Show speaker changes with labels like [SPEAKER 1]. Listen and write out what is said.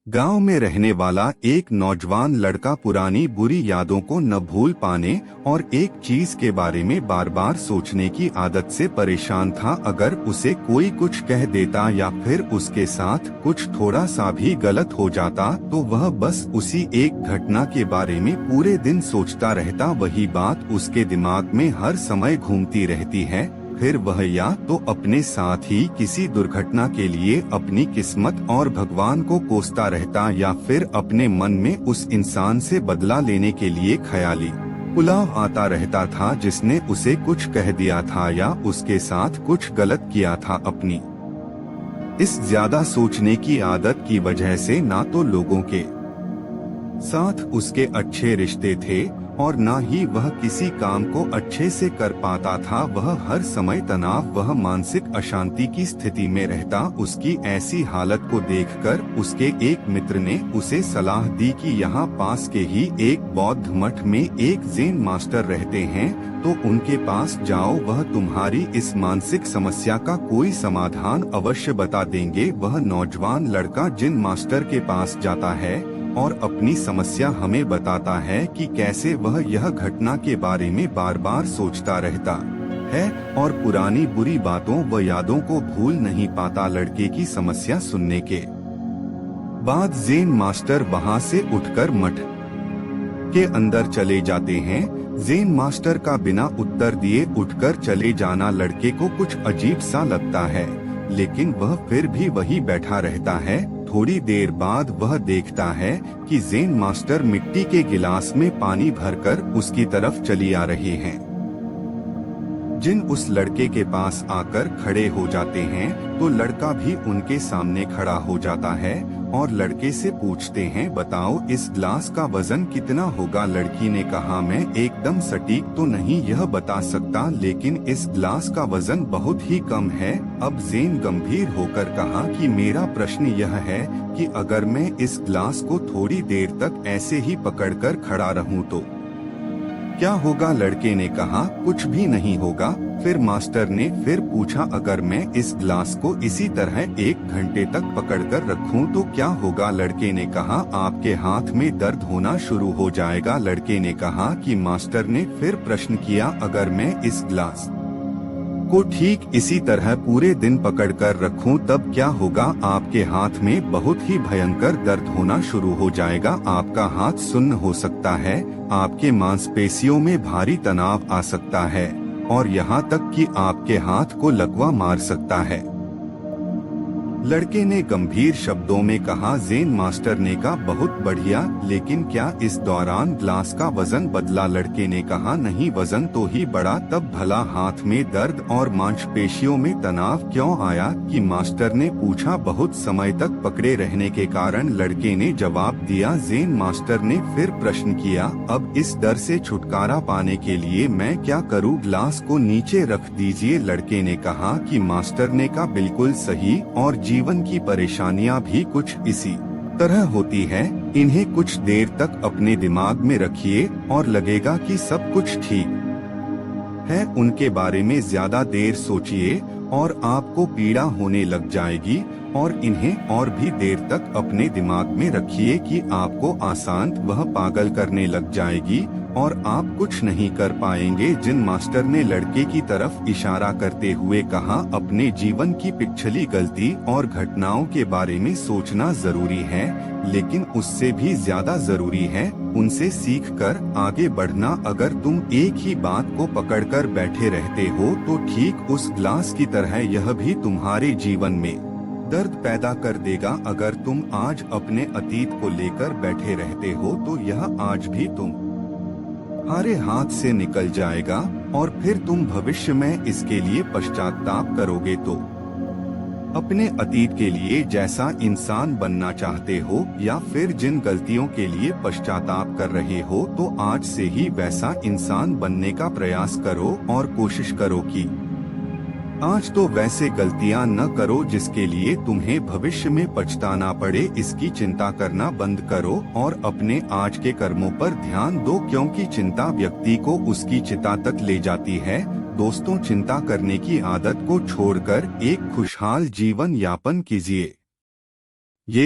[SPEAKER 1] गांव में रहने वाला एक नौजवान लड़का पुरानी बुरी यादों को न भूल पाने और एक चीज के बारे में बार बार सोचने की आदत से परेशान था। अगर उसे कोई कुछ कह देता या फिर उसके साथ कुछ थोड़ा सा भी गलत हो जाता तो वह बस उसी एक घटना के बारे में पूरे दिन सोचता रहता। वही बात उसके दिमाग में हर समय घूमती रहती है। फिर वह या तो अपने साथ ही किसी दुर्घटना के लिए अपनी किस्मत और भगवान को कोसता रहता या फिर अपने मन में उस इंसान से बदला लेने के लिए ख्याली पुलाव आता रहता था जिसने उसे कुछ कह दिया था या उसके साथ कुछ गलत किया था। अपनी इस ज्यादा सोचने की आदत की वजह से ना तो लोगों के साथ उसके अच्छे रिश्ते थे और न ही वह किसी काम को अच्छे से कर पाता था। वह हर समय तनाव वह मानसिक अशांति की स्थिति में रहता। उसकी ऐसी हालत को देखकर उसके एक मित्र ने उसे सलाह दी कि यहाँ पास के ही एक बौद्ध मठ में एक ज़ेन मास्टर रहते हैं, तो उनके पास जाओ, वह तुम्हारी इस मानसिक समस्या का कोई समाधान अवश्य बता देंगे। वह नौजवान लड़का जिन मास्टर के पास जाता है और अपनी समस्या हमें बताता है कि कैसे वह यह घटना के बारे में बार बार सोचता रहता है और पुरानी बुरी बातों व यादों को भूल नहीं पाता। लड़के की समस्या सुनने के बाद ज़ेन मास्टर वहां से उठकर मठ के अंदर चले जाते हैं। ज़ेन मास्टर का बिना उत्तर दिए उठकर चले जाना लड़के को कुछ अजीब सा लगता है, लेकिन वह फिर भी वही बैठा रहता है। थोड़ी देर बाद वह देखता है कि ज़ेन मास्टर मिट्टी के गिलास में पानी भरकर उसकी तरफ चली आ रहे हैं। जिन उस लड़के के पास आकर खड़े हो जाते हैं तो लड़का भी उनके सामने खड़ा हो जाता है और लड़के से पूछते हैं, बताओ इस गिलास का वजन कितना होगा। लड़की ने कहा, मैं एकदम सटीक तो नहीं यह बता सकता, लेकिन इस गिलास का वजन बहुत ही कम है। अब ज़ेन गंभीर होकर कहा कि मेरा प्रश्न यह है कि अगर मैं इस गिलास को थोड़ी देर तक ऐसे ही पकड़कर खड़ा रहूं तो क्या होगा। लड़के ने कहा, कुछ भी नहीं होगा। फिर मास्टर ने फिर पूछा, अगर मैं इस गिलास को इसी तरह 1 घंटे तक पकड़कर रखूं तो क्या होगा। लड़के ने कहा, आपके हाथ में दर्द होना शुरू हो जाएगा। लड़के ने कहा कि मास्टर ने फिर प्रश्न किया, अगर मैं इस गिलास को ठीक इसी तरह पूरे दिन पकड़कर रखूं तब क्या होगा। आपके हाथ में बहुत ही भयंकर दर्द होना शुरू हो जाएगा। आपका हाथ सुन्न हो सकता है, आपके मांसपेशियों में भारी तनाव आ सकता है और यहाँ तक कि आपके हाथ को लकवा मार सकता है। लड़के ने गंभीर शब्दों में कहा। ज़ेन मास्टर ने कहा, बहुत बढ़िया, लेकिन क्या इस दौरान ग्लास का वजन बदला। लड़के ने कहा, नहीं, वजन तो ही बढ़ा, तब भला हाथ में दर्द और मांसपेशियों में तनाव क्यों आया कि मास्टर ने पूछा। बहुत समय तक पकड़े रहने के कारण, लड़के ने जवाब दिया। ज़ेन मास्टर ने फिर प्रश्न किया, अब इस डर से छुटकारा पाने के लिए मैं क्या करूं। ग्लास को नीचे रख दीजिए। लड़के ने कहा कि मास्टर ने कहा, बिल्कुल सही, और जीवन की परेशानियां भी कुछ इसी तरह होती है। इन्हें कुछ देर तक अपने दिमाग में रखिए और लगेगा कि सब कुछ ठीक है। उनके बारे में ज्यादा देर सोचिए और आपको पीड़ा होने लग जाएगी, और इन्हें और भी देर तक अपने दिमाग में रखिए कि आपको आसान वह पागल करने लग जाएगी और आप कुछ नहीं कर पाएंगे। जिन मास्टर ने लड़के की तरफ इशारा करते हुए कहा, अपने जीवन की पिछली गलती और घटनाओं के बारे में सोचना जरूरी है, लेकिन उससे भी ज्यादा जरूरी है उनसे सीखकर आगे बढ़ना। अगर तुम एक ही बात को पकड़कर बैठे रहते हो तो ठीक उस ग्लास की तरह यह भी तुम्हारे जीवन में दर्द पैदा कर देगा। अगर तुम आज अपने अतीत को लेकर बैठे रहते हो तो यह आज भी तुम्हारे हाथ से निकल जाएगा और फिर तुम भविष्य में इसके लिए पश्चाताप करोगे। तो अपने अतीत के लिए जैसा इंसान बनना चाहते हो या फिर जिन गलतियों के लिए पश्चाताप कर रहे हो, तो आज से ही वैसा इंसान बनने का प्रयास करो और कोशिश करो कि आज तो वैसे गलतियां न करो जिसके लिए तुम्हें भविष्य में पछताना पड़े। इसकी चिंता करना बंद करो और अपने आज के कर्मों पर ध्यान दो, क्योंकि चिंता व्यक्ति को उसकी चिता तक ले जाती है। दोस्तों, चिंता करने की आदत को छोड़कर एक खुशहाल जीवन यापन कीजिए।